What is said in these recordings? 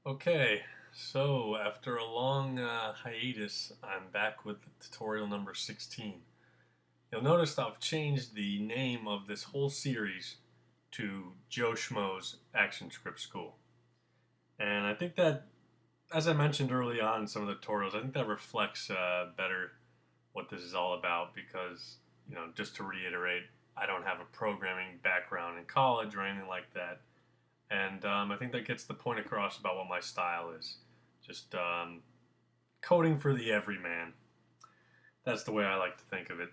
Okay, so after a long hiatus, I'm back with tutorial number 16. You'll notice I've changed the name of this whole series to Joe Schmo's Actionscript School. And I think that, as I mentioned early on in some of the tutorials, I think that reflects better what this is all about because, just to reiterate, I don't have a programming background in college or anything like that. And I think that gets the point across about what my style is. Just coding for the everyman. That's the way I like to think of it.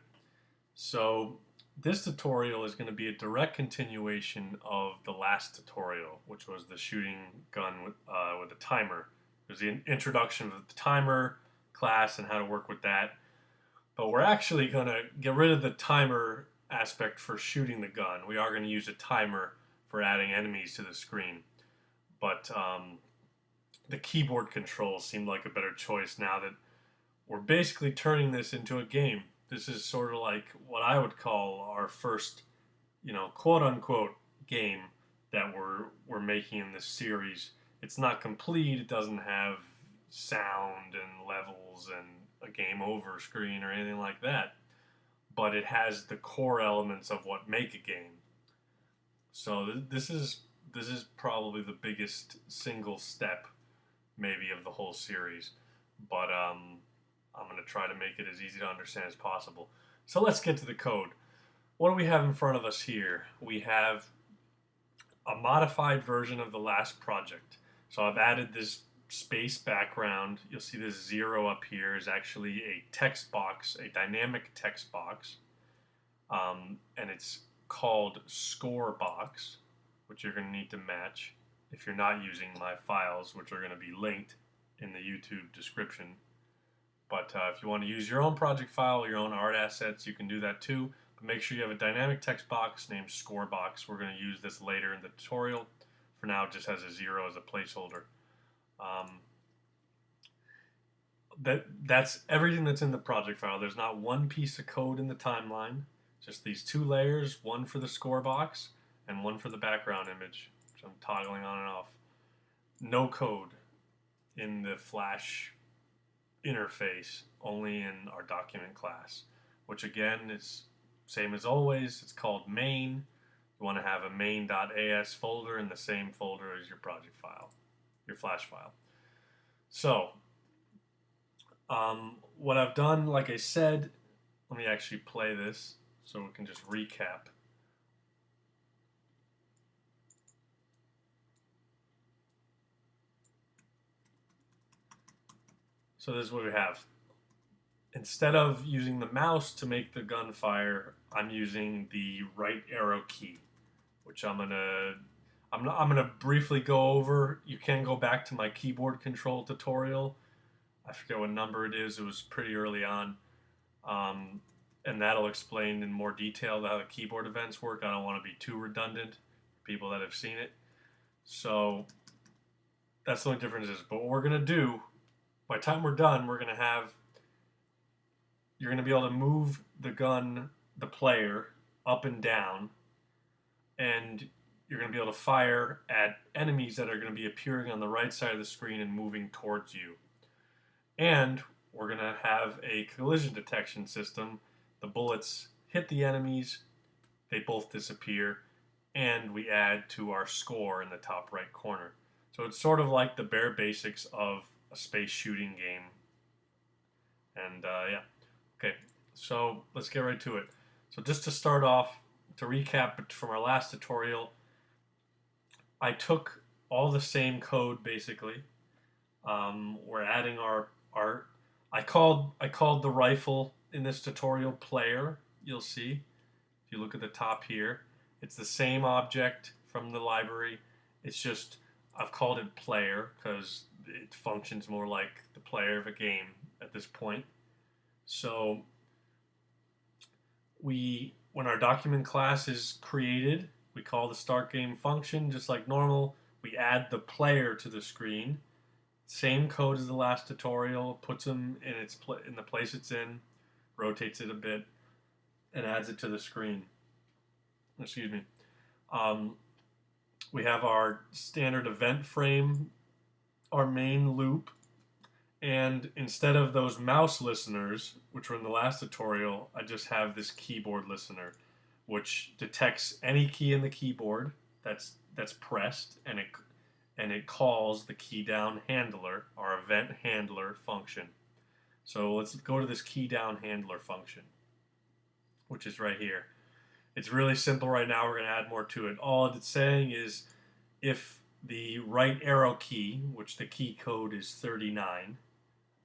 So this tutorial is going to be a direct continuation of the last tutorial, which was the shooting gun with a timer. There's the introduction of the timer class and how to work with that. But we're actually going to get rid of the timer aspect for shooting the gun. We are going to use a timer for adding enemies to the screen. But the keyboard controls seemed like a better choice now that we're basically turning this into a game. This is sort of like what I would call our first, quote unquote game that we're making in this series. It's not complete. It doesn't have sound and levels and a game over screen or anything like that. But it has the core elements of what make a game. So this is probably the biggest single step maybe of the whole series. But I'm going to try to make it as easy to understand as possible. So let's get to the code. What do we have in front of us here? We have a modified version of the last project. So I've added this space background. You'll see this 0 up here is actually a text box, a dynamic text box. And it's called score box, which you're going to need to match if you're not using my files, which are going to be linked in the YouTube description. But if you want to use your own project file or your own art assets, you can do that too. But make sure you have a dynamic text box named score box. We're going to use this later in the tutorial. For now, it just has a 0 as a placeholder. That's everything that's in the project file. There's not one piece of code in the timeline. Just these two layers, one for the score box and one for the background image, which I'm toggling on and off. No code in the Flash interface, only in our document class, which again is same as always. It's called main. You want to have a main.as folder in the same folder as your project file, your Flash file. So what I've done, like I said, let me actually play this so we can just recap. So this is what we have. Instead of using the mouse to make the gun fire, I'm using the right arrow key, which I'm gonna briefly go over. You can go back to my keyboard control tutorial. I forget what number it is. It was pretty early on, and that'll explain in more detail how the keyboard events work. I don't want to be too redundant for people that have seen it. So that's the only difference is. But what we're gonna do, by the time we're done, you're gonna be able to move the gun, the player, up and down, and you're going to be able to fire at enemies that are going to be appearing on the right side of the screen and moving towards you. And we're going to have a collision detection system. The bullets hit the enemies, they both disappear, and we add to our score in the top right corner. So it's sort of like the bare basics of a space shooting game. And yeah, okay, so let's get right to it. So just to start off, to recap from our last tutorial, I took all the same code basically. We're adding our I called the rifle in this tutorial player. You'll see if you look at the top here, it's the same object from the library. It's just I've called it player because it functions more like the player of a game at this point. So when our document class is created, we call the start game function just like normal. We add the player to the screen. Same code as the last tutorial. Puts them in the place it's in, rotates it a bit, and adds it to the screen. Excuse me. We have our standard event frame our main loop, and instead of those mouse listeners, which were in the last tutorial, I just have this keyboard listener, which detects any key in the keyboard that's pressed, and it calls the key down handler, our event handler function. So let's go to this key down handler function, which is right here. It's really simple right now. We're going to add more to it. All it's saying is if the right arrow key, which the key code is 39,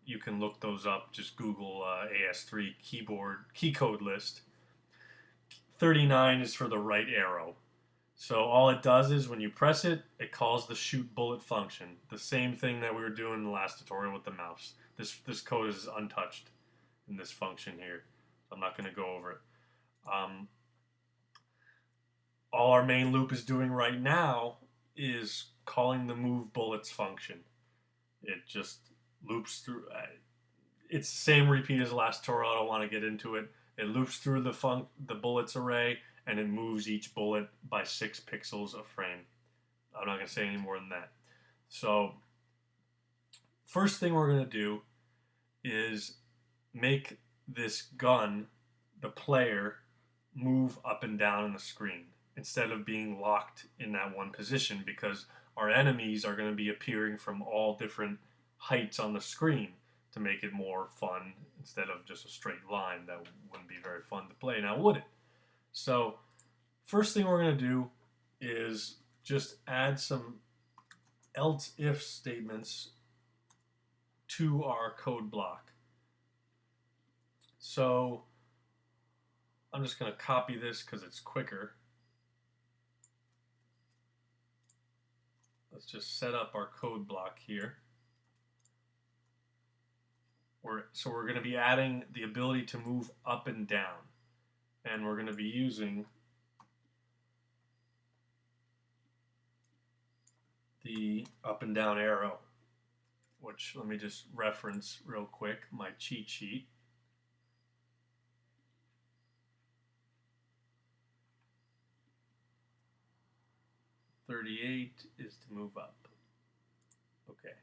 you can look those up. Just Google AS3 keyboard key code list. 39 is for the right arrow. So all it does is when you press it, it calls the shoot bullet function. The same thing that we were doing in the last tutorial with the mouse. This code is untouched in this function here. I'm not going to go over it. All our main loop is doing right now is calling the move bullets function. It just loops through. It's the same repeat as the last tutorial. I don't want to get into it. It loops through the bullets array, and it moves each bullet by 6 pixels a frame. I'm not going to say any more than that. So first thing we're going to do is make this gun, the player, move up and down on the screen instead of being locked in that one position, because our enemies are going to be appearing from all different heights on the screen to make it more fun instead of just a straight line. That wouldn't be very fun to play now, would it? So first thing we're going to do is just add some else if statements to our code block. So I'm just going to copy this because it's quicker. Let's just set up our code block here. So we're going to be adding the ability to move up and down. And we're going to be using the up and down arrow, which let me just reference real quick my cheat sheet. "38" is to move up. Okay.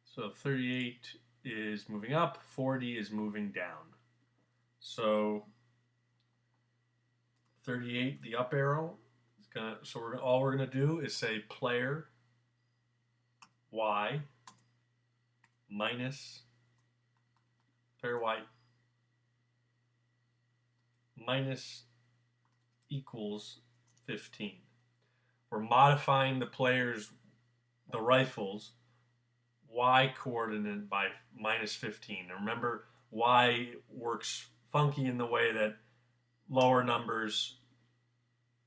So 38 is moving up, 40 is moving down. So 38, the up arrow, is gonna. So all we're gonna do is say player y minus player y minus equals 15. We're modifying the rifle's y coordinate by minus 15. And remember, y works funky in the way that lower numbers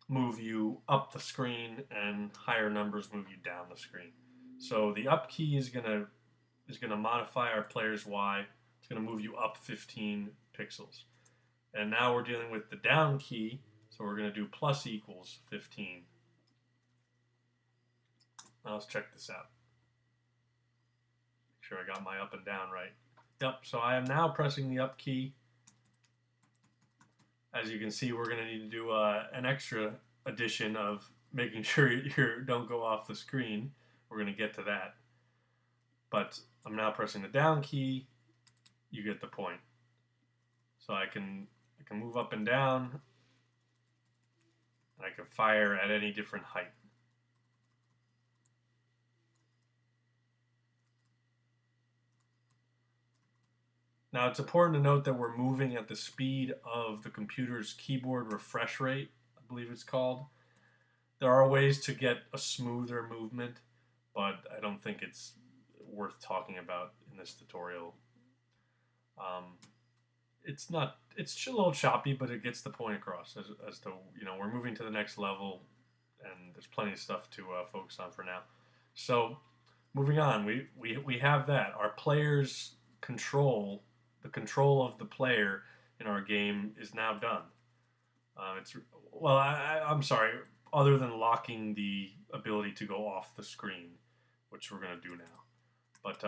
move you up the screen and higher numbers move you down the screen. So the up key is gonna modify our player's y. It's gonna move you up 15 pixels. And now we're dealing with the down key, so we're gonna do plus equals 15. Now let's check this out. Make sure I got my up and down right. Yep, so I am now pressing the up key. As you can see, we're going to need to do an extra addition of making sure you don't go off the screen. We're going to get to that. But I'm now pressing the down key. You get the point. So I can move up and down. And I can fire at any different height. Now it's important to note that we're moving at the speed of the computer's keyboard refresh rate, I believe it's called. There are ways to get a smoother movement, but I don't think it's worth talking about in this tutorial. It's a little choppy, but it gets the point across as to, we're moving to the next level, and there's plenty of stuff to focus on for now. So moving on, we have that. Our player's control, the control of the player in our game is now done. I'm sorry, other than locking the ability to go off the screen, which we're going to do now. But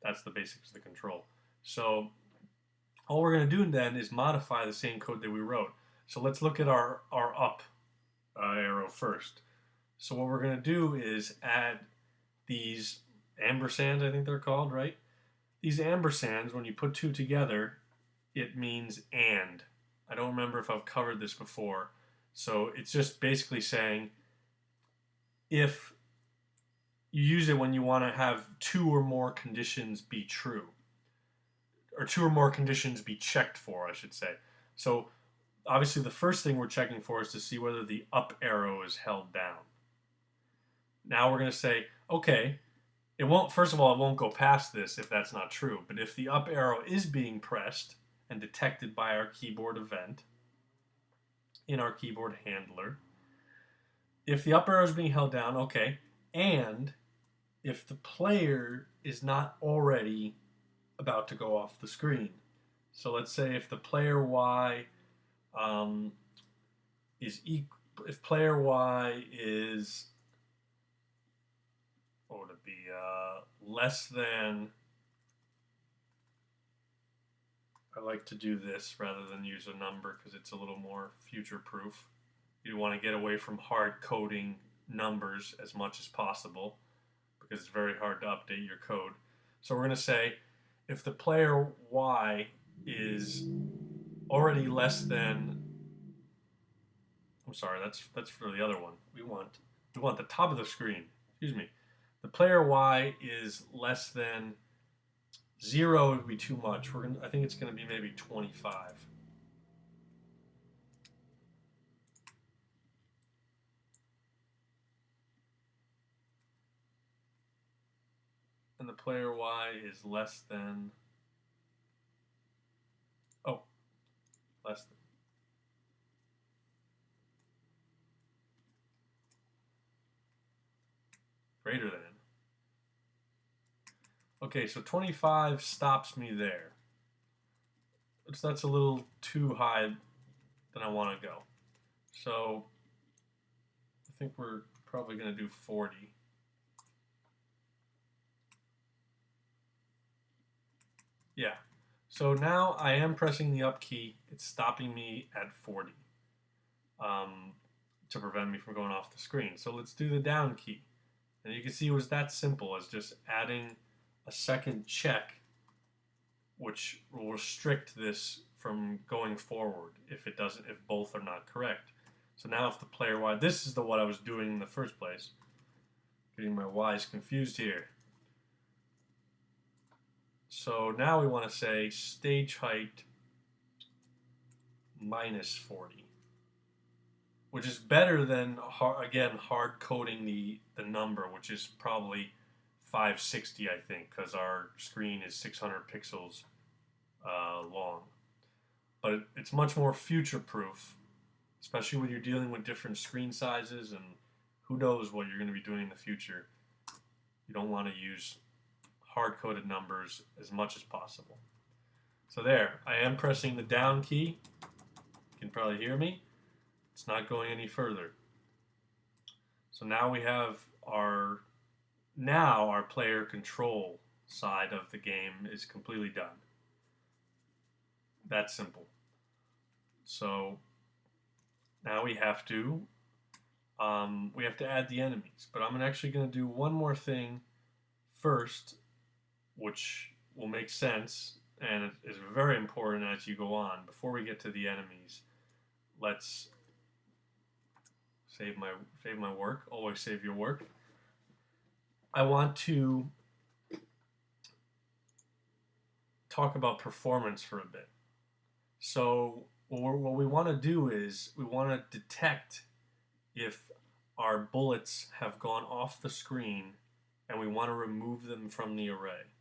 that's the basics of the control. So all we're going to do then is modify the same code that we wrote. So let's look at our up arrow first. So what we're going to do is add these ampersands, I think they're called, right? These ampersands, when you put two together, it means and. I don't remember if I've covered this before. So it's just basically saying if you use it when you want to have two or more conditions be true, or two or more conditions be checked for, I should say. So obviously the first thing we're checking for is to see whether the up arrow is held down. Now we're going to say, okay, it won't, first of all, it won't go past this if that's not true. But if the up arrow is being pressed and detected by our keyboard event in our keyboard handler, if the up arrow is being held down, okay, and if the player is not already about to go off the screen. So let's say if the player Y if player Y is, what would it be, less than, I like to do this rather than use a number because it's a little more future-proof. You want to get away from hard coding numbers as much as possible because it's very hard to update your code. So we're going to say if the player Y is already less than, I'm sorry, that's for the other one. We want the top of the screen. Excuse me. The player Y is less than 0 would be too much. I think it's going to be maybe 25. And the player Y is less than, oh, less than. Greater than. Okay, so 25 stops me there. That's a little too high than I want to go. So I think we're probably going to do 40. Yeah. So now I am pressing the up key. It's stopping me at 40 to prevent me from going off the screen. So let's do the down key. And you can see it was that simple as just adding a second check, which will restrict this from going forward if both are not correct. So now if the player Y, this is what I was doing in the first place. Getting my Y's confused here. So now we want to say stage height minus 40, which is better than, again, hard coding the number, which is probably 560, I think, because our screen is 600 pixels long. But it's much more future-proof, especially when you're dealing with different screen sizes and who knows what you're going to be doing in the future. You don't want to use hard-coded numbers as much as possible. So there, I am pressing the down key. You can probably hear me. It's not going any further. So now we have our player control side of the game is completely done. That's simple. So now we have to add the enemies. But I'm actually going to do one more thing first, which will make sense and is very important as you go on. Before we get to the enemies, let's save my work. Always save your work. I want to talk about performance for a bit. So what we want to do is we want to detect if our bullets have gone off the screen and we want to remove them from the array.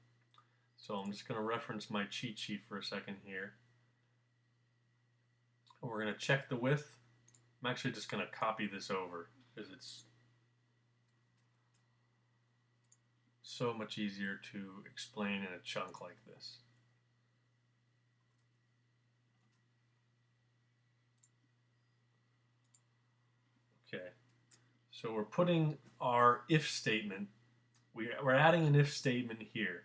So I'm just going to reference my cheat sheet for a second here. And we're going to check the width. I'm actually just going to copy this over because it's so much easier to explain in a chunk like this. Okay, so we're putting our if statement, we're adding an if statement here.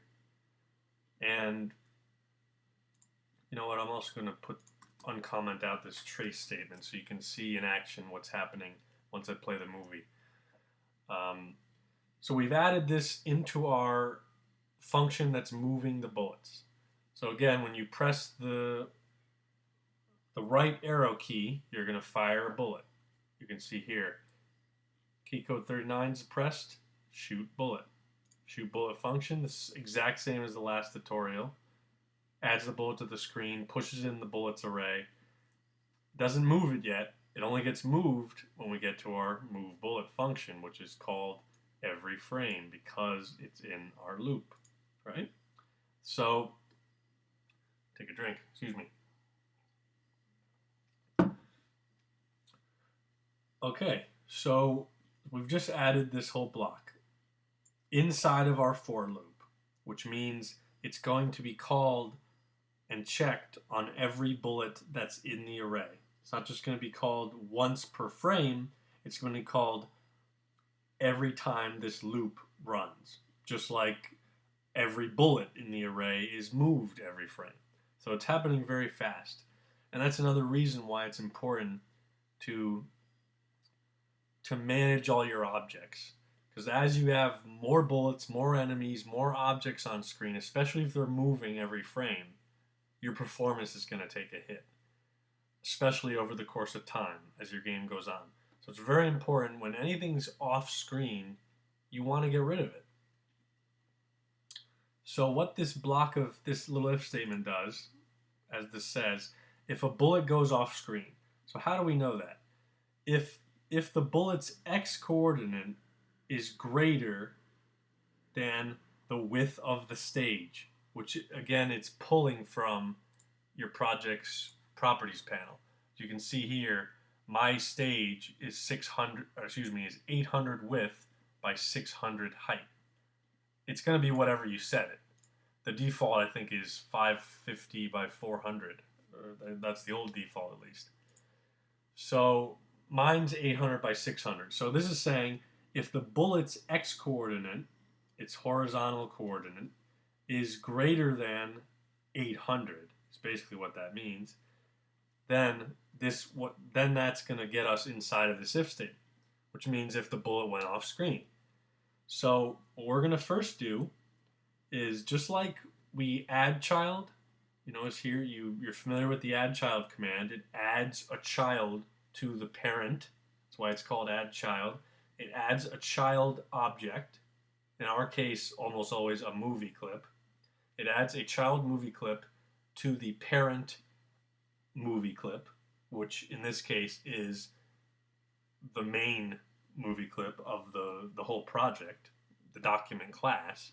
And you know what, I'm also going to uncomment out this trace statement so you can see in action what's happening once I play the movie. So we've added this into our function that's moving the bullets. So again, when you press the right arrow key, you're going to fire a bullet. You can see here, key code 39 is pressed, shoot bullet. Shoot bullet function, this exact same as the last tutorial. Adds the bullet to the screen, pushes in the bullets array. Doesn't move it yet. It only gets moved when we get to our move bullet function, which is called every frame because it's in our loop, right? So, take a drink, excuse me. Okay, so we've just added this whole block inside of our for loop, which means it's going to be called and checked on every bullet that's in the array. It's not just going to be called once per frame, it's going to be called every time this loop runs, just like every bullet in the array is moved every frame. So it's happening very fast. And that's another reason why it's important to manage all your objects. Because as you have more bullets, more enemies, more objects on screen, especially if they're moving every frame, your performance is going to take a hit, especially over the course of time as your game goes on. So it's very important when anything's off screen, you want to get rid of it. So what this block of this little if statement does, as this says, if a bullet goes off screen. So how do we know that? If the bullet's x coordinate is greater than the width of the stage, which again it's pulling from your project's properties panel. As you can see here, my stage is 800 width by 600 height. It's going to be whatever you set it. The default I think is 550 by 400. That's the old default at least. So mine's 800 by 600. So this is saying if the bullet's x coordinate, its horizontal coordinate, is greater than 800, is basically what that means, then that's going to get us inside of this if statement, which means if the bullet went off screen. So what we're going to first do is, just like we add child, you notice here you're familiar with the add child command. It adds a child to the parent. That's why it's called add child. It adds a child object. In our case, almost always a movie clip. It adds a child movie clip to the parent movie clip, which in this case is the main movie clip of the whole project, the document class.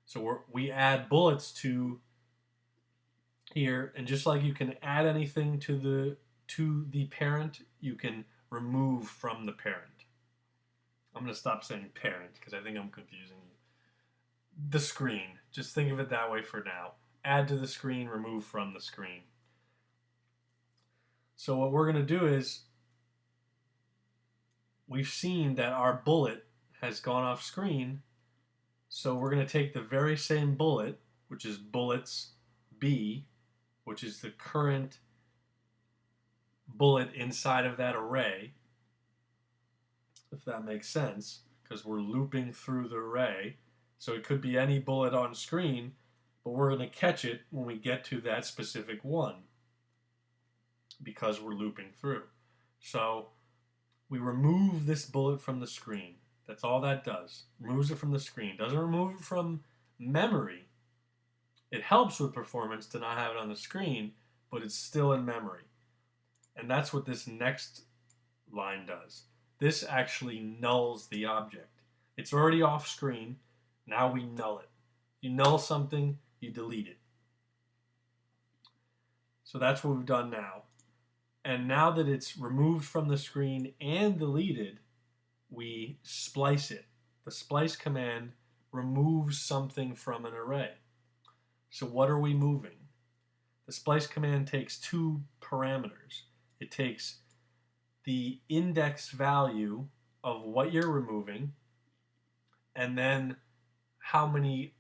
So we add bullets to here, and just like you can add anything to the parent, you can remove from the parent. I'm going to stop saying parent because I think I'm confusing you. The screen, just think of it that way for now. Add to the screen, remove from the screen. So what we're going to do is, we've seen that our bullet has gone off screen, so we're going to take the very same bullet, which is bullets B, which is the current bullet inside of that array, if that makes sense, because we're looping through the array. So it could be any bullet on screen, but we're going to catch it when we get to that specific one because we're looping through. So we remove this bullet from the screen. That's all that does. Removes it from the screen. Doesn't remove it from memory. It helps with performance to not have it on the screen, but it's still in memory. And that's what this next line does. This actually nulls the object. It's already off screen. Now we null it. You null something, you delete it. So that's what we've done now. And now that it's removed from the screen and deleted, we splice it. The splice command removes something from an array. So what are we moving? The splice command takes two parameters. It takes the index value of what you're removing, and then how many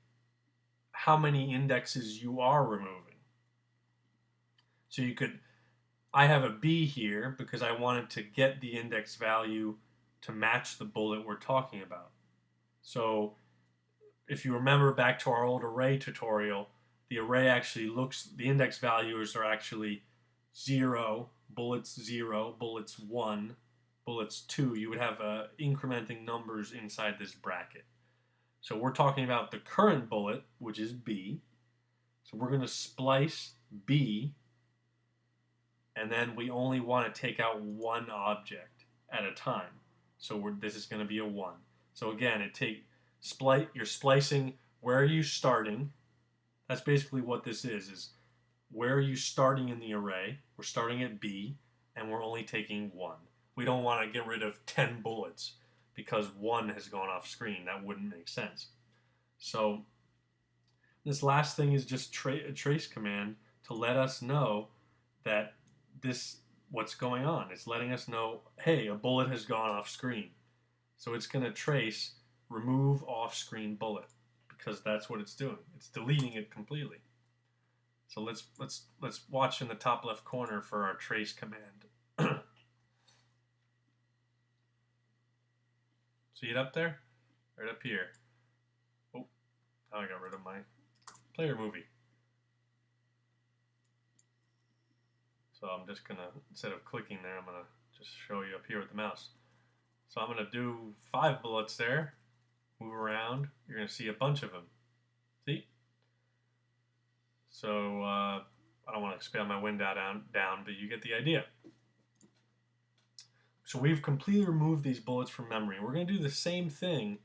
indexes you are removing. So I have a B here because I wanted to get the index value to match the bullet we're talking about. So if you remember back to our old array tutorial, the array actually looks, the index values are actually 0, bullets 0, bullets 1, bullets 2. You would have incrementing numbers inside this bracket. So we're talking about the current bullet, which is B. So we're going to splice B, and then we only want to take out one object at a time. So this is going to be a 1. So again, you're splicing where are you starting. That's basically what this is where are you starting in the array. We're starting at B, and we're only taking 1. We don't want to get rid of 10 bullets because 1 has gone off screen. That wouldn't make sense. So this last thing is just a trace command to let us know that what's going on. It's letting us know, hey, a bullet has gone off screen. So it's going to trace remove off screen bullet because that's what it's doing. It's deleting it completely. So let's watch in the top left corner for our trace command. See it up there? Right up here. Oh, now I got rid of my player movie. So I'm just going to, instead of clicking there, I'm going to just show you up here with the mouse. So I'm going to do 5 bullets there. Move around. You're going to see a bunch of them. See? So I don't want to expand my window down, but you get the idea. So we've completely removed these bullets from memory. We're going to do the same thing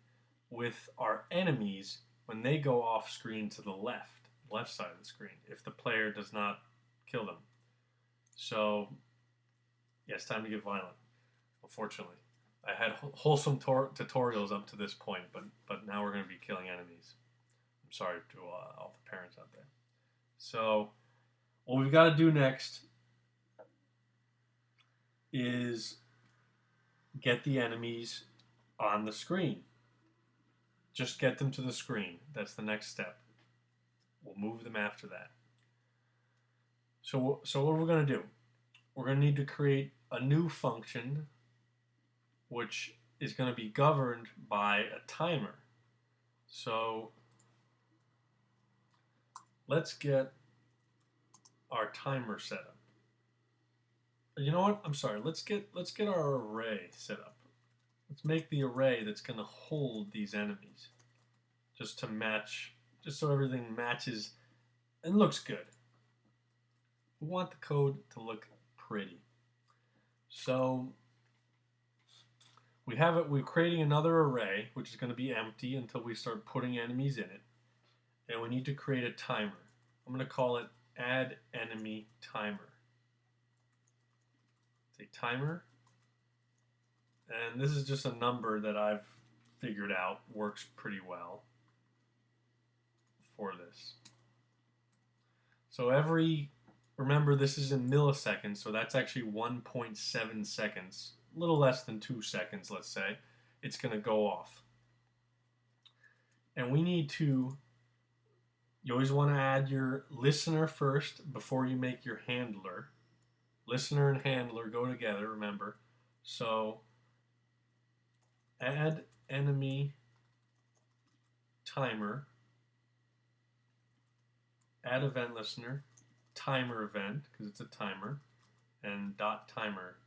with our enemies when they go off screen to the left side of the screen, if the player does not kill them. So, yeah, it's time to get violent, unfortunately. I had wholesome tutorials up to this point, but now we're going to be killing enemies. I'm sorry to all the parents out there. So, what we've got to do next is get the enemies on the screen. Just get them to the screen. That's the next step. We'll move them after that. So what we're going to do, we're going to need to create a new function which is going to be governed by a timer. So let's get our timer set up. You know what? I'm sorry. Let's get our array set up. Let's make the array that's going to hold these enemies, just to match, just so everything matches and looks good. We want the code to look pretty. So we're creating another array, which is going to be empty until we start putting enemies in it. And we need to create a timer. I'm going to call it add enemy timer. It's a timer. And this is just a number that I've figured out works pretty well for this. So remember this is in milliseconds, so that's actually 1.7 seconds, a little less than 2 seconds, let's say, it's going to go off. And we need to, you always want to add your listener first before you make your handler. Listener and handler go together, remember. So add enemy timer, add event listener, timer event, because it's a timer, and dot timer,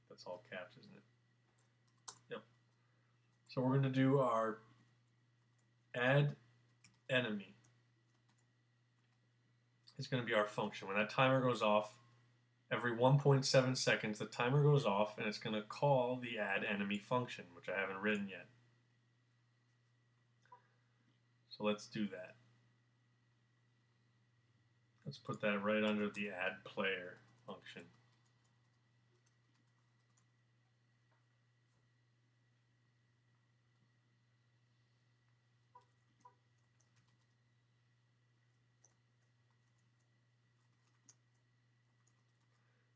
that's all caps, isn't it? Yep. So we're going to do our add enemy. It's going to be our function. When that timer goes off, every 1.7 seconds, the timer goes off, and it's going to call the add enemy function, which I haven't written yet. So let's do that. Let's put that right under the add player function.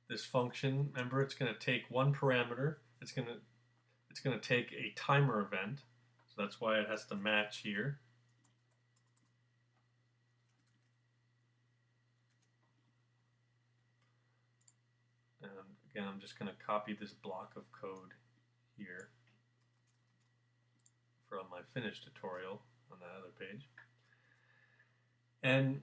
This function, remember, it's going to take one parameter. It's going to take a timer event. So that's why it has to match here. And again, I'm just going to copy this block of code here. on my finished tutorial on that other page. And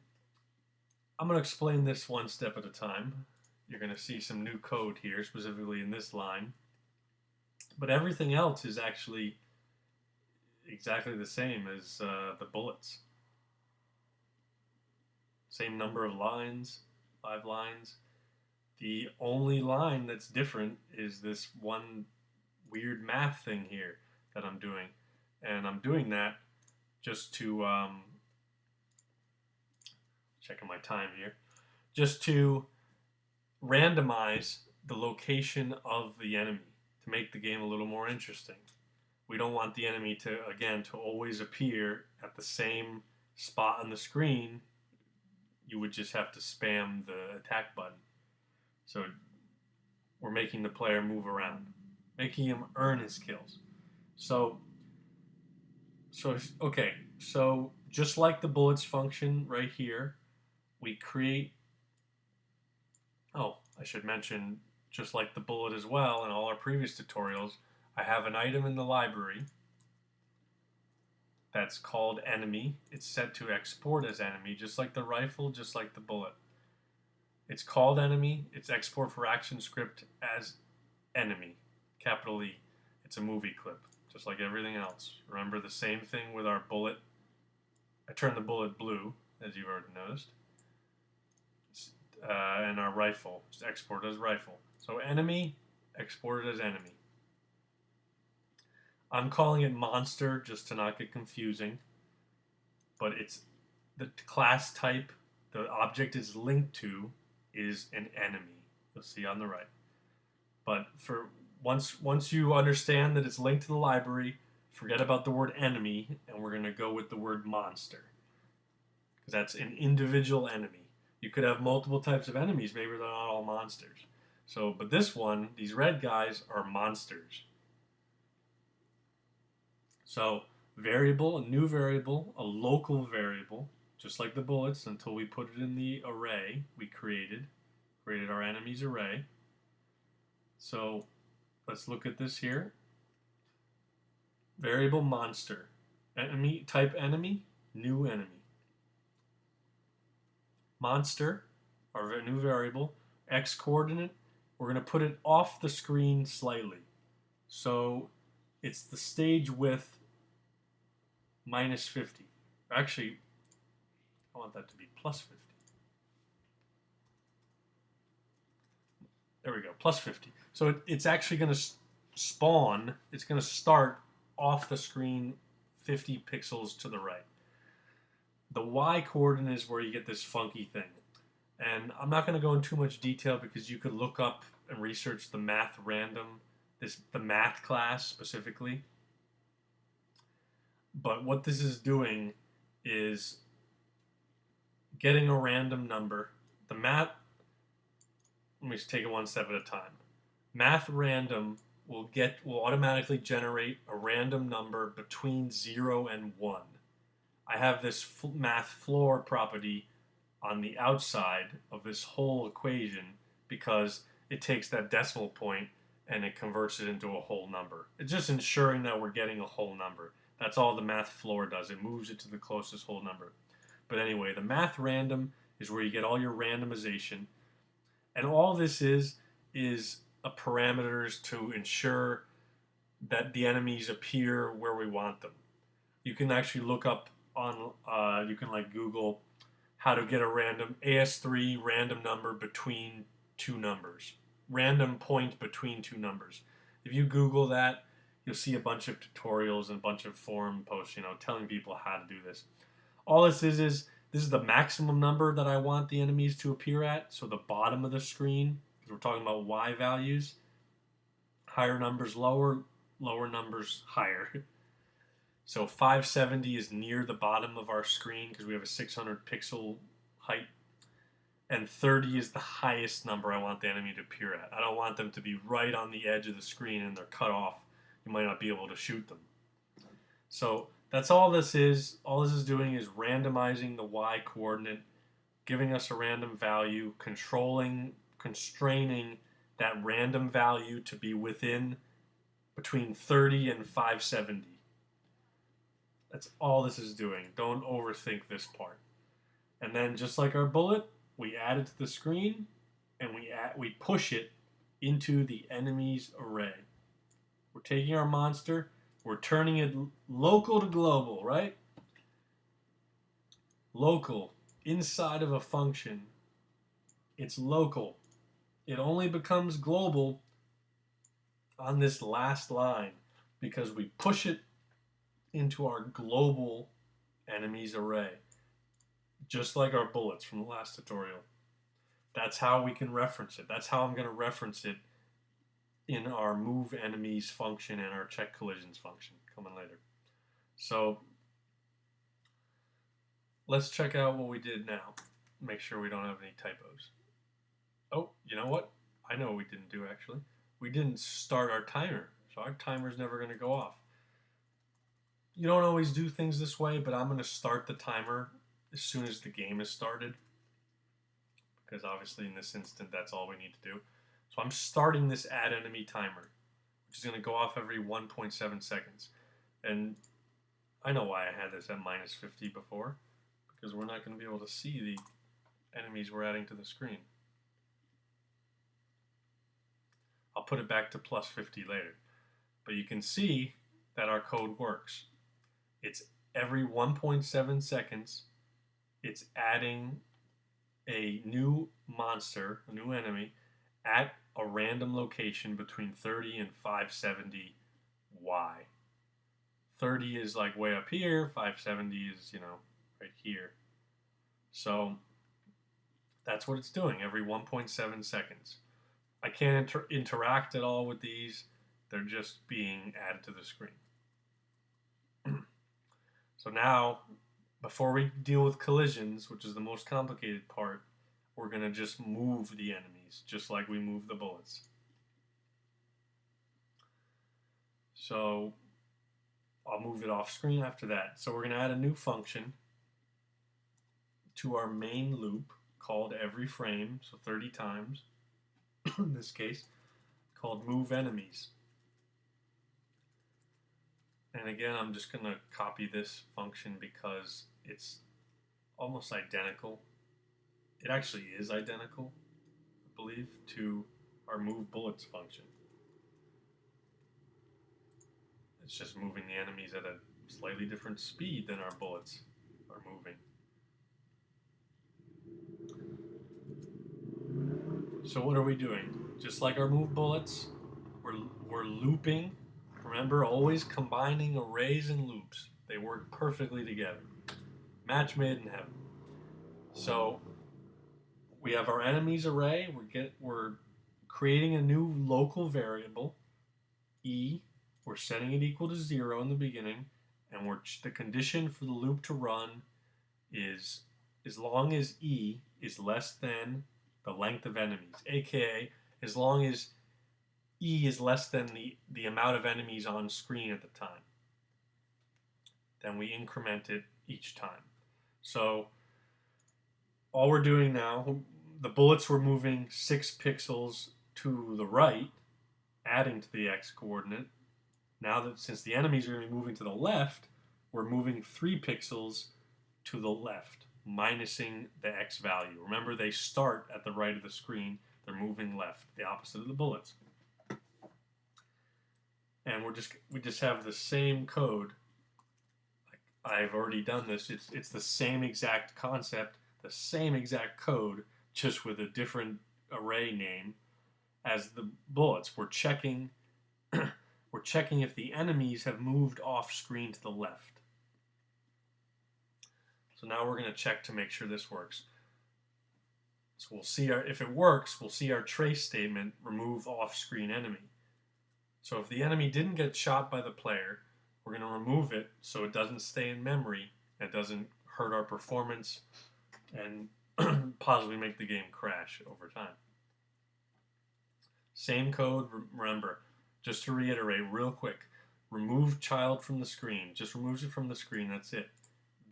I'm going to explain this one step at a time. You're going to see some new code here, specifically in this line. But everything else is actually exactly the same as the bullets. Same number of lines, 5 lines. The only line that's different is this one weird math thing here that I'm doing. And I'm doing that just to, checking my time here, just to randomize the location of the enemy to make the game a little more interesting. We don't want the enemy to, again, to always appear at the same spot on the screen. You would just have to spam the attack button. So we're making the player move around, making him earn his kills. So just like the bullets function right here, we create, I should mention, just like the bullet as well, in all our previous tutorials, I have an item in the library that's called enemy. It's set to export as enemy, just like the rifle, just like the bullet. It's called enemy. It's export for Actionscript as enemy, capital E. It's a movie clip, just like everything else. Remember the same thing with our bullet. I turned the bullet blue, as you've already noticed. And our rifle, just export as rifle. So enemy, exported as enemy. I'm calling it monster just to not get confusing, but it's the class type the object is linked to is an enemy. You'll see on the right. But for once you understand that it's linked to the library, forget about the word enemy, and we're going to go with the word monster, because that's an individual enemy. You could have multiple types of enemies. Maybe they're not all monsters. So, but this one, these red guys are monsters. So, variable, a new variable, a local variable, just like the bullets, until we put it in the array we created our enemies array. So, let's look at this here. Variable monster. Enemy, type enemy, new enemy. Monster, our new variable, x coordinate, we're going to put it off the screen slightly. So it's the stage width minus 50. Actually, I want that to be plus 50. There we go, plus 50. So it's actually going to spawn, it's going to start off the screen 50 pixels to the right. The y coordinate is where you get this funky thing. And I'm not going to go into too much detail because you could look up and research the math random, the math class specifically. But what this is doing is getting a random number. The math, let me just take it one step at a time. Math random will automatically generate a random number between 0 and 1. I have this math floor property on the outside of this whole equation because it takes that decimal point and it converts it into a whole number. It's just ensuring that we're getting a whole number. That's all the math floor does. It moves it to the closest whole number. But anyway, the math random is where you get all your randomization. And all this is a parameters to ensure that the enemies appear where we want them. You can actually look up on, you can like Google how to get a random AS3 random number between two numbers. Random point between two numbers. If you Google that, you'll see a bunch of tutorials and a bunch of forum posts, telling people how to do this. All this is this is the maximum number that I want the enemies to appear at, so the bottom of the screen, because we're talking about Y values. Higher numbers lower, lower numbers higher. So 570 is near the bottom of our screen because we have a 600 pixel height. And 30 is the highest number I want the enemy to appear at. I don't want them to be right on the edge of the screen and they're cut off. You might not be able to shoot them. So that's all this is. All this is doing is randomizing the Y coordinate, giving us a random value, constraining that random value to be between 30 and 570. That's all this is doing. Don't overthink this part. And then just like our bullet, we add it to the screen and we push it into the enemy's array. We're taking our monster, we're turning it local to global, right? Local, inside of a function. It's local. It only becomes global on this last line because we push it into our global enemies array, just like our bullets from the last tutorial. That's how we can reference it. That's how I'm going to reference it in our move enemies function and our check collisions function coming later. So let's check out what we did now. Make sure we don't have any typos. Oh, you know what? I know what we didn't do actually. We didn't start our timer, so our timer's never going to go off. You don't always do things this way, but I'm going to start the timer as soon as the game is started, because obviously in this instant that's all we need to do. So I'm starting this add enemy timer, which is going to go off every 1.7 seconds. And I know why I had this at -50 before, because we're not going to be able to see the enemies we're adding to the screen. I'll put it back to +50 later. But you can see that our code works. It's every 1.7 seconds, it's adding a new monster, a new enemy, at a random location between 30 and 570 Y. 30 is like way up here, 570 is, right here. So that's what it's doing every 1.7 seconds. I can't interact at all with these. They're just being added to the screen. So now, before we deal with collisions, which is the most complicated part, we're going to just move the enemies, just like we move the bullets. So I'll move it off screen after that. So we're going to add a new function to our main loop called every frame, so 30 times in this case, called move enemies. And again, I'm just going to copy this function because it's almost identical. It actually is identical, I believe, to our move bullets function. It's just moving the enemies at a slightly different speed than our bullets are moving. So what are we doing? Just like our move bullets, we're looping. Remember, always combining arrays and loops. They work perfectly together. Match made in heaven. So we have our enemies array. We're creating a new local variable, E. We're setting it equal to 0 in the beginning, and the condition for the loop to run is as long as E is less than the length of enemies, aka as long as E is less than the amount of enemies on screen at the time. Then we increment it each time. So all we're doing now, the bullets were moving 6 pixels to the right, adding to the X coordinate. Now that since the enemies are going to be moving to the left, we're moving 3 pixels to the left, minusing the X value. Remember, they start at the right of the screen. They're moving left, the opposite of the bullets. And we just have the same code. I've already done this. It's the same exact concept, the same exact code, just with a different array name as the bullets. We're checking if the enemies have moved off screen to the left. So now we're going to check to make sure this works. So we'll see if it works, we'll see our trace statement remove off-screen enemy. So if the enemy didn't get shot by the player, we're going to remove it so it doesn't stay in memory and doesn't hurt our performance and possibly make the game crash over time. Same code, remember, just to reiterate real quick, remove child from the screen. Just removes it from the screen, that's it.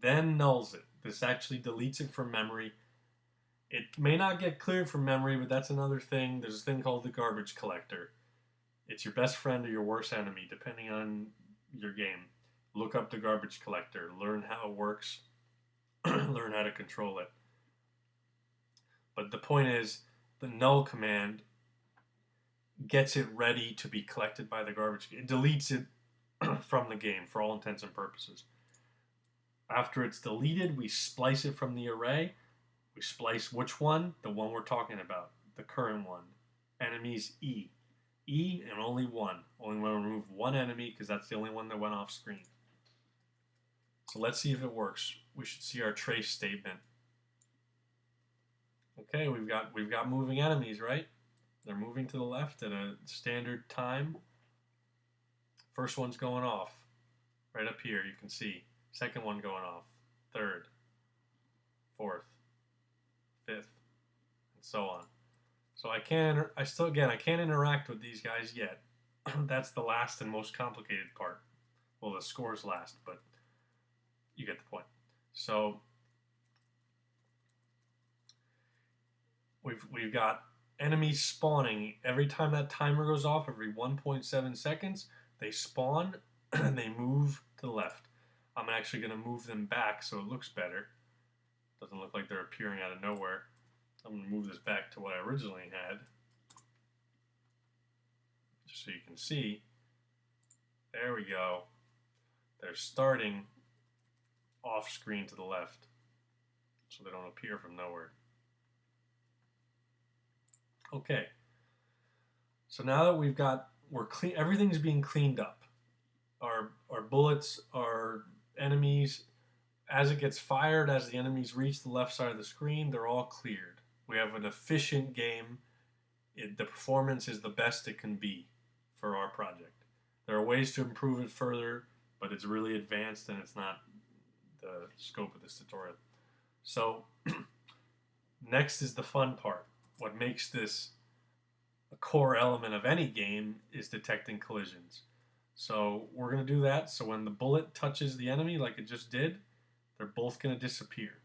Then nulls it. This actually deletes it from memory. It may not get cleared from memory, but that's another thing. There's a thing called the garbage collector. It's your best friend or your worst enemy, depending on your game. look up the garbage collector, learn how it works, learn how to control it. But the point is, the null command gets it ready to be collected by the garbage. It deletes it from the game for all intents and purposes. After it's deleted, we splice it from the array. We splice which one? The one we're talking about, the current one. Enemies E. E and only one. Only want to remove one enemy because that's the only one that went off screen. So let's see if it works. We should see our trace statement. Okay, we've got moving enemies, right? They're moving to the left at a standard time. First one's going off. Right up here, you can see. Second one going off. Third. Fourth. Fifth. And so on. So I can't interact with these guys yet. That's the last and most complicated part. Well, the score's last, but you get the point. So we've got enemies spawning. Every time that timer goes off, every 1.7 seconds, they spawn and they move to the left. I'm actually going to move them back so it looks better. Doesn't look like they're appearing out of nowhere. I'm going to move this back to what I originally had. Just so you can see. There we go. They're starting off screen to the left. So they don't appear from nowhere. Okay. So now that we're clean, everything's being cleaned up. Our bullets, our enemies, as it gets fired, as the enemies reach the left side of the screen, they're all cleared. We have an efficient game. The performance is the best it can be for our project. There are ways to improve it further, but it's really advanced and it's not the scope of this tutorial. So next is the fun part. What makes this a core element of any game is detecting collisions. So we're going to do that. So when the bullet touches the enemy like it just did, they're both going to disappear.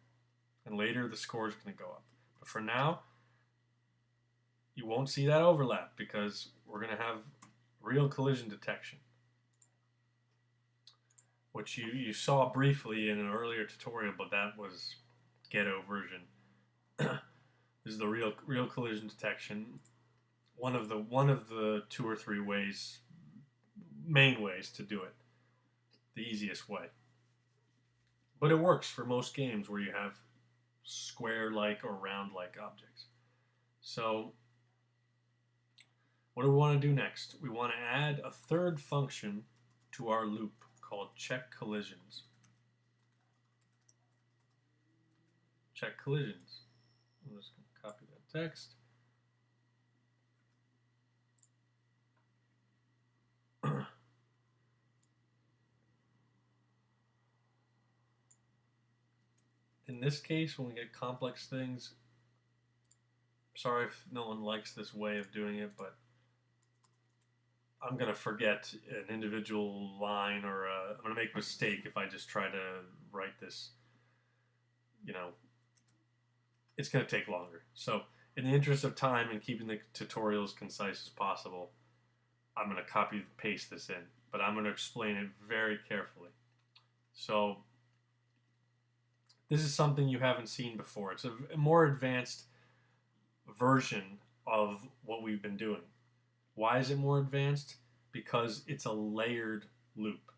And later the score is going to go up. But for now, you won't see that overlap because we're going to have real collision detection, which you saw briefly in an earlier tutorial, but that was ghetto version. This is the real collision detection. One of the 2 or 3 ways, main ways to do it. The easiest way. But it works for most games where you have square-like or round-like objects. So what do we want to do next? We want to add a third function to our loop called check collisions. Check collisions. I'm just going to copy that text. In this case, when we get complex things, sorry if no one likes this way of doing it, but I'm going to forget an individual line, or I'm going to make a mistake if I just try to write this. It's going to take longer. So in the interest of time and keeping the tutorial as concise as possible, I'm going to copy and paste this in, but I'm going to explain it very carefully. So this is something you haven't seen before. It's a more advanced version of what we've been doing. Why is it more advanced? Because it's a layered loop.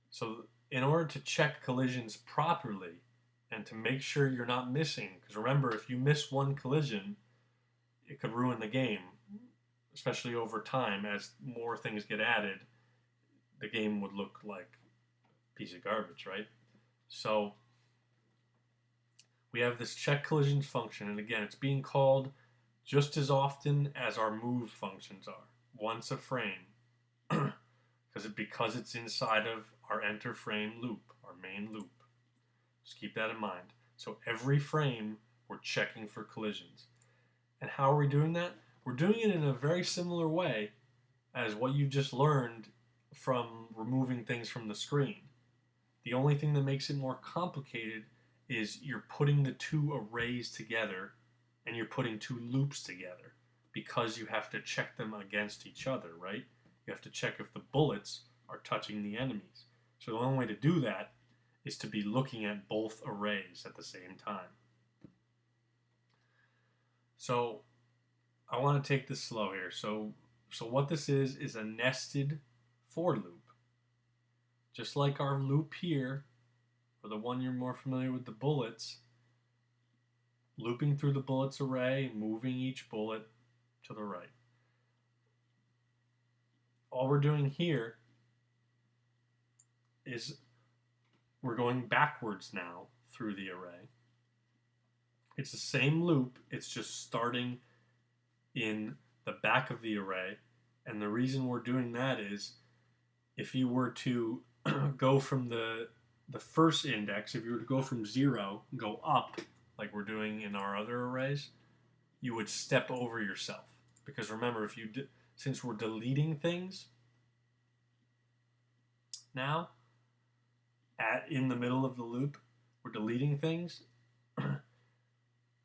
So in order to check collisions properly and to make sure you're not missing, because remember, if you miss one collision, it could ruin the game, especially over time. As more things get added, the game would look like a piece of garbage, right? So we have this check collisions function, and again, it's being called just as often as our move functions are, once a frame, because it's inside of our enter frame loop, our main loop. Just keep that in mind. So every frame, we're checking for collisions. And how are we doing that? We're doing it in a very similar way as what you just learned from removing things from the screen. The only thing that makes it more complicated is you're putting the 2 arrays together and you're putting 2 loops together because you have to check them against each other, right? You have to check if the bullets are touching the enemies. So the only way to do that is to be looking at both arrays at the same time. So I want to take this slow here. So what this is a nested for loop. Just like our loop here, or the one you're more familiar with, the bullets, looping through the bullets array, moving each bullet to the right. All we're doing here is we're going backwards now through the array. It's the same loop, it's just starting in the back of the array. And the reason we're doing that is if you were to go from the first index, if you were to go from 0 and go up, like we're doing in our other arrays, you would step over yourself. Because remember, if you since we're deleting things now, in the middle of the loop, we're deleting things,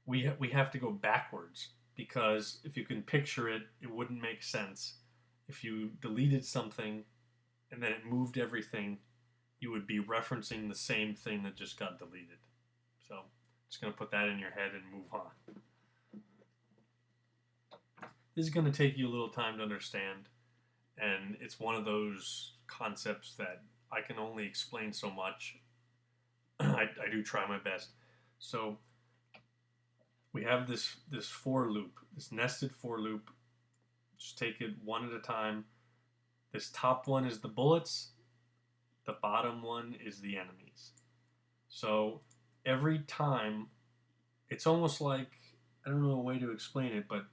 we have to go backwards. Because if you can picture it, it wouldn't make sense. If you deleted something and then it moved everything, you would be referencing the same thing that just got deleted. So I'm just going to put that in your head and move on. This is going to take you a little time to understand, and it's one of those concepts that I can only explain so much. I do try my best. So we have this for loop, this nested for loop. Just take it one at a time. This top one is the bullets. The bottom one is the enemies. So every time, it's almost like, I don't know a way to explain it, but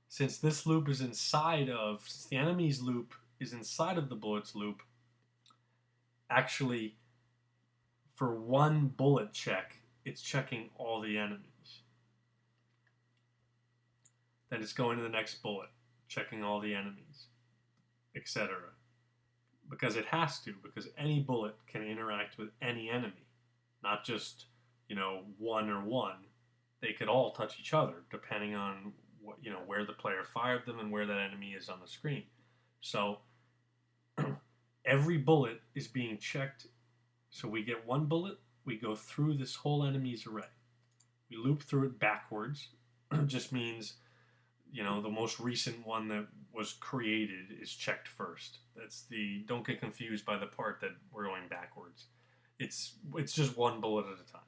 since this loop is inside of, since the enemies loop is inside of the bullets loop, actually for one bullet check, it's checking all the enemies. Then it's going to the next bullet, checking all the enemies, etc. Because it has to, because any bullet can interact with any enemy, not just, one or one. They could all touch each other depending on what, where the player fired them and where that enemy is on the screen. So every bullet is being checked. So we get one bullet, we go through this whole enemy's array. We loop through it backwards. Just means, the most recent one that was created is checked first. Don't get confused by the part that we're going backwards. It's just one bullet at a time.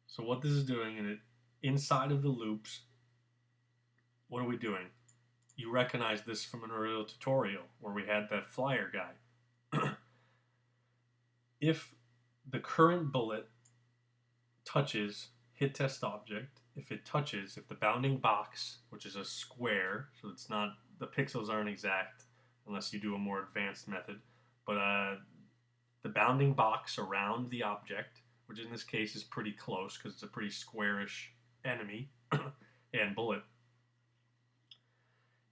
So what this is doing, inside of the loops, what are we doing? You recognize this from an earlier tutorial where we had that flyer guy. If the current bullet touches hit test object, if the bounding box, which is a square, so it's not, the pixels aren't exact unless you do a more advanced method, but the bounding box around the object, which in this case is pretty close because it's a pretty squarish enemy and bullet.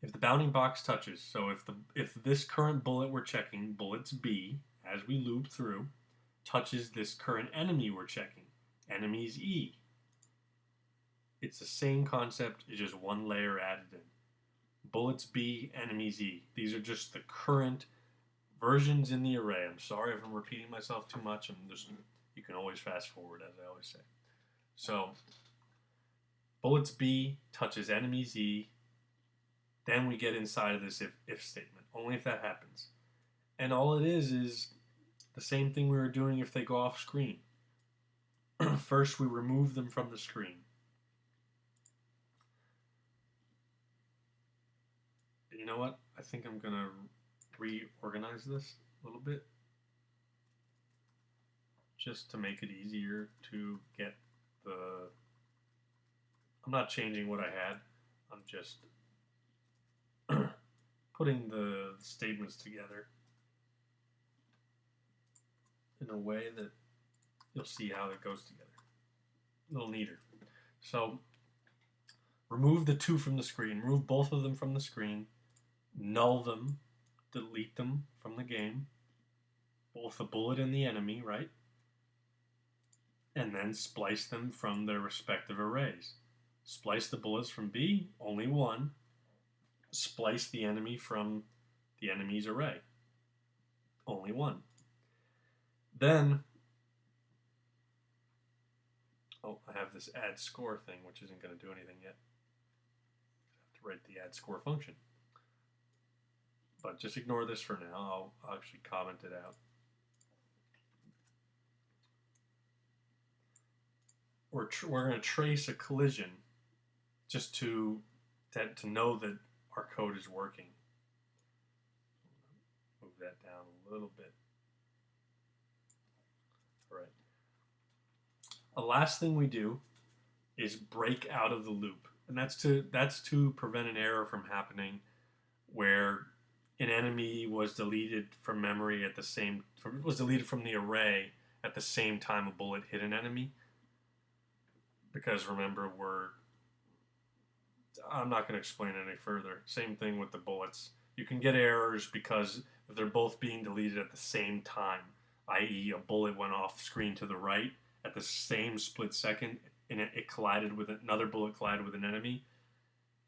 If the bounding box touches, so if this current bullet we're checking, bullets B, as we loop through, touches this current enemy we're checking, enemies E. It's the same concept, it's just one layer added in. Bullets B, enemies E. These are just the current versions in the array. I'm sorry if I'm repeating myself too much. You can always fast forward, as I always say. So, bullets B touches enemies E. Then we get inside of this if statement, only if that happens. And all it is the same thing we were doing if they go off screen. First, we remove them from the screen. You know what? I think I'm going to reorganize this a little bit just to make it easier to get I'm not changing what I had. I'm just putting the statements together in a way that you'll see how it goes together. A little neater. So, remove the two from the screen. Remove both of them from the screen. Null them. Delete them from the game. Both the bullet and the enemy, right? And then splice them from their respective arrays. Splice the bullets from B, only one. Splice the enemy from the enemy's array. Only one. Then, oh, I have this add score thing, which isn't going to do anything yet. I have to write the add score function. But just ignore this for now. I'll actually comment it out. We're going to trace a collision just to know that our code is working. Move that down a little bit. All right. The last thing we do is break out of the loop, and that's to prevent an error from happening where an enemy was deleted from memory at the same was deleted from the array at the same time a bullet hit an enemy. Because remember, I'm not going to explain it any further. Same thing with the bullets. You can get errors because if they're both being deleted at the same time, i.e. a bullet went off screen to the right at the same split second and it collided with another bullet collided with an enemy,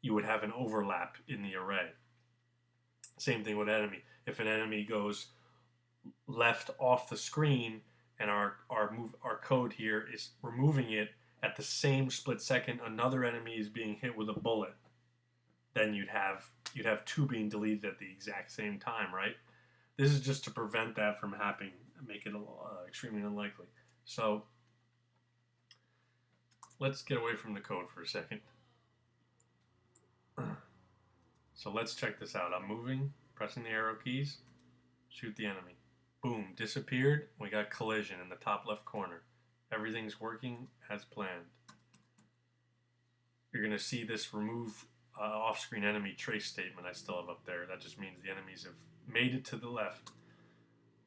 you would have an overlap in the array. Same thing with enemy. If an enemy goes left off the screen and our code here is removing it at the same split second another enemy is being hit with a bullet, then you'd have two being deleted at the exact same time, right? This is just to prevent that from happening, make it extremely unlikely. So let's get away from the code for a second. So let's check this out. I'm moving, pressing the arrow keys, shoot the enemy. Boom, disappeared. We got collision in the top left corner. Everything's working as planned. You're going to see this remove off-screen enemy trace statement I still have up there. That just means the enemies have made it to the left.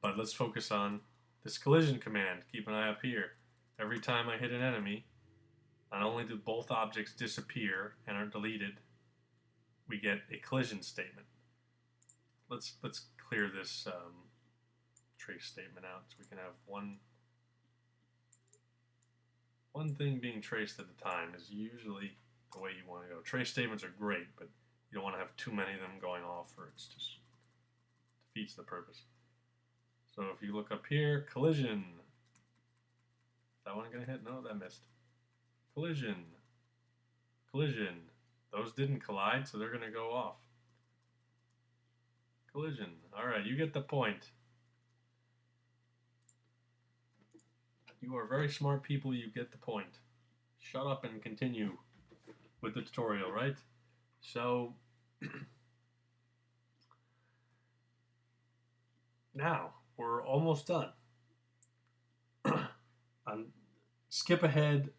But let's focus on this collision command. Keep an eye up here. Every time I hit an enemy, not only do both objects disappear and are deleted, we get a collision statement. Let's clear this trace statement out so we can have one thing being traced at a time is usually the way you want to go. Trace statements are great, but you don't want to have too many of them going off or it just defeats the purpose. So if you look up here, collision. Is that one going to hit? No, that missed. Collision. Collision. Those didn't collide, so they're going to go off. Collision. All right, you get the point. You are very smart people, you get the point. Shut up and continue with the tutorial, right? So, now, we're almost done. Skip ahead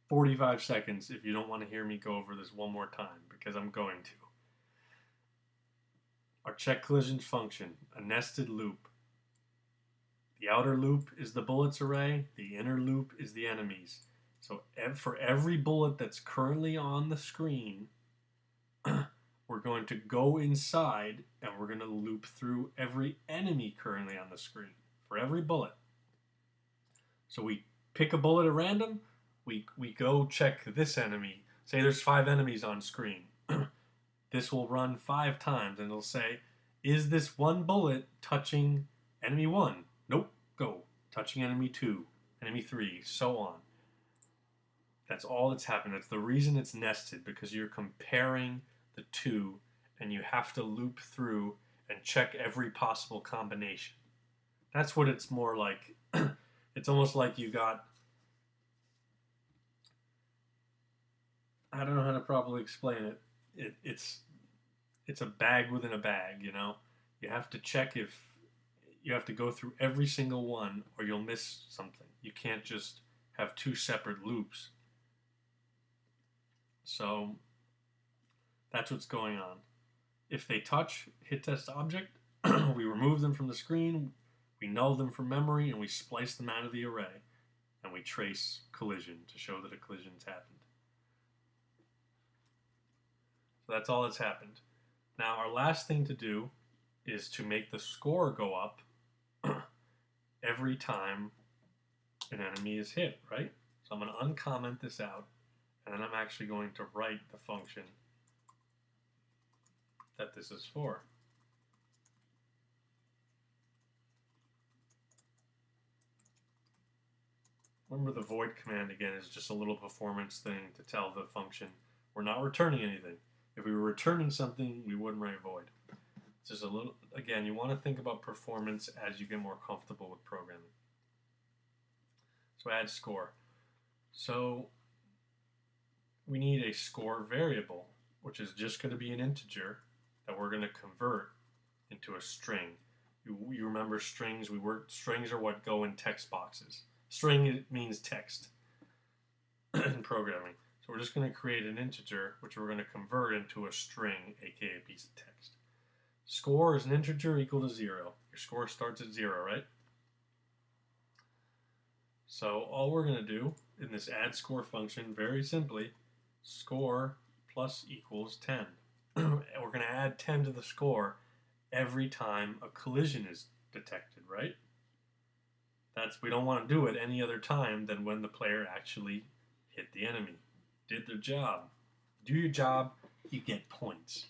45 seconds if you don't want to hear me go over this one more time, because I'm going to. Our check collisions function, a nested loop. The outer loop is the bullets array, the inner loop is the enemies. So for every bullet that's currently on the screen, we're going to go inside and we're going to loop through every enemy currently on the screen, for every bullet. So we pick a bullet at random, we go check this enemy. Say there's 5 enemies on screen. This will run 5 times and it'll say, is this one bullet touching enemy 1? Nope, go. Touching enemy 2, enemy 3, so on. That's all that's happened. That's the reason it's nested, because you're comparing the two and you have to loop through and check every possible combination. That's what it's more like. It's almost like you got, I don't know how to properly explain it. It's a bag within a bag, you know? You have to check if, you have to go through every single one or you'll miss something. You can't just have 2 separate loops. So that's what's going on. If they touch hit test object, we remove them from the screen, we null them from memory, and we splice them out of the array. And we trace collision to show that a collision's happened. So that's all that's happened. Now our last thing to do is to make the score go up every time an enemy is hit, right? So I'm going to uncomment this out, and then I'm actually going to write the function that this is for. Remember, the void command again is just a little performance thing to tell the function we're not returning anything. If we were returning something, we wouldn't write void. It's just a little, again, you want to think about performance as you get more comfortable with programming. So add score. So we need a score variable, which is just going to be an integer that we're going to convert into a string. You remember strings, strings are what go in text boxes. String means text in programming. So we're just going to create an integer, which we're going to convert into a string, aka a piece of text. Score is an integer equal to 0. Your score starts at 0, right? So all we're going to do in this add score function, very simply, score plus equals 10. We're going to add 10 to the score every time a collision is detected, right? We don't want to do it any other time than when the player actually hit the enemy, did their job. Do your job, you get points.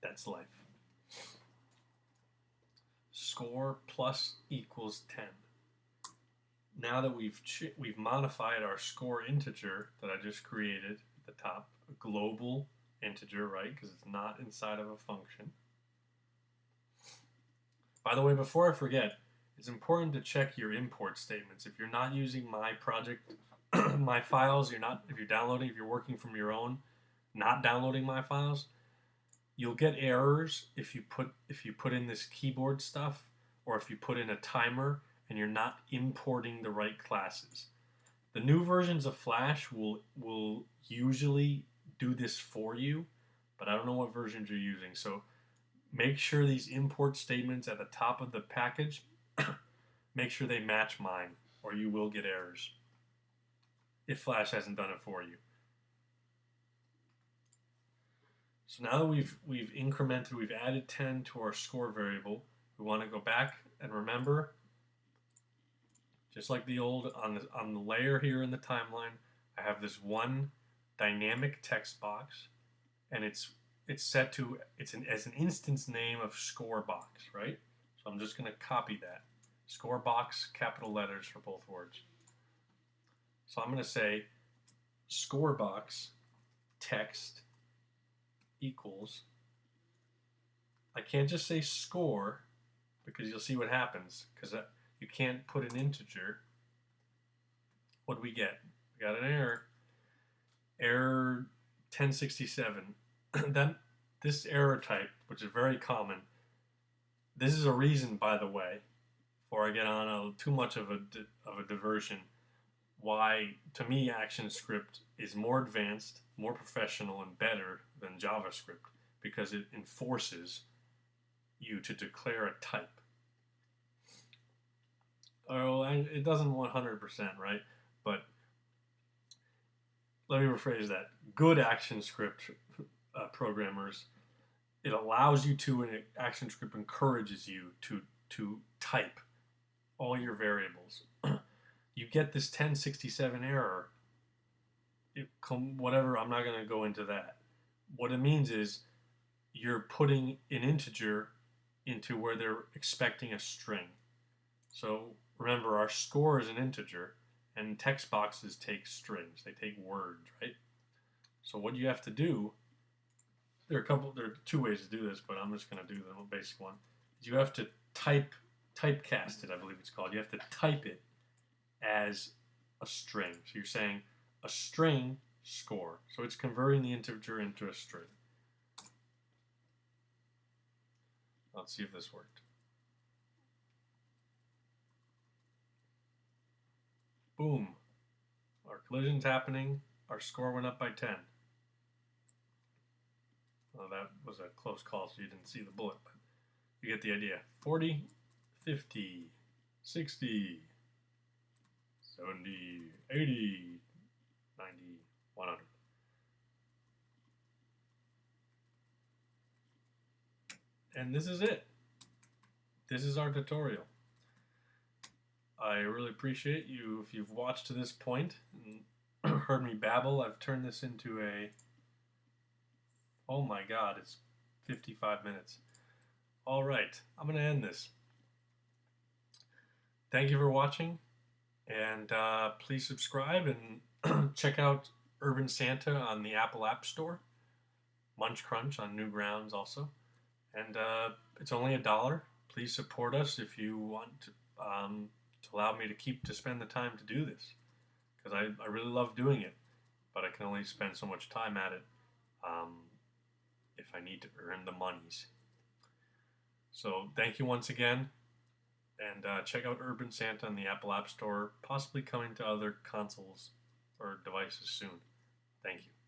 That's life. Score plus equals 10. Now that we've modified our score integer that I just created at the top, a global integer, right? Because it's not inside of a function. By the way, before I forget, it's important to check your import statements. If you're not using my project, my files, if you're working from your own, not downloading my files, you'll get errors if you put in this keyboard stuff, or if you put in a timer and you're not importing the right classes. The new versions of Flash will usually do this for you, but I don't know what versions you're using. So make sure these import statements at the top of the package, make sure they match mine, or you will get errors if Flash hasn't done it for you. So now that we've incremented, we've added 10 to our score variable, we want to go back and remember, just like the old, on the layer here in the timeline, I have this one dynamic text box, and it's set to, as an instance name of score box, right? So I'm just going to copy that. Score box, capital letters for both words. So I'm going to say score box text equals, I can't just say score, because you'll see what happens, because you can't put an integer. What do we get? We got an error. Error 1067. Then this error type, which is very common, this is a reason, by the way, before I get on too much of a diversion, why, to me, Actionscript is more advanced, more professional, and better than JavaScript, because it enforces you to declare a type. Oh, it doesn't 100%, right? But let me rephrase that. Good Actionscript programmers, it allows you to, and Actionscript encourages you to type all your variables. You get this 1067 error, whatever, I'm not going to go into that. What it means is you're putting an integer into where they're expecting a string. So remember, our score is an integer, and text boxes take strings. They take words, right? So what you have to do, there are two ways to do this, but I'm just going to do the basic one. You have to typecast it, I believe it's called. You have to type it as a string. So you're saying a string score. So it's converting the integer into a string. Let's see if this worked. Boom. Our collision's happening. Our score went up by 10. Well, that was a close call, so you didn't see the bullet, but you get the idea. 40, 50, 60, 70, 80, 90, 100. And this is it. This is our tutorial. I really appreciate you if you've watched to this point and heard me babble. I've turned this into oh my god, it's 55 minutes. All right, I'm going to end this. Thank you for watching, And please subscribe and check out Urban Santa on the Apple App Store. Munch Crunch on Newgrounds also. And it's only $1. Please support us if you want to allow me to spend the time to do this, because I really love doing it, but I can only spend so much time at it if I need to earn the monies. So thank you once again, and check out Urban Santa on the Apple App Store, possibly coming to other consoles or devices soon. Thank you.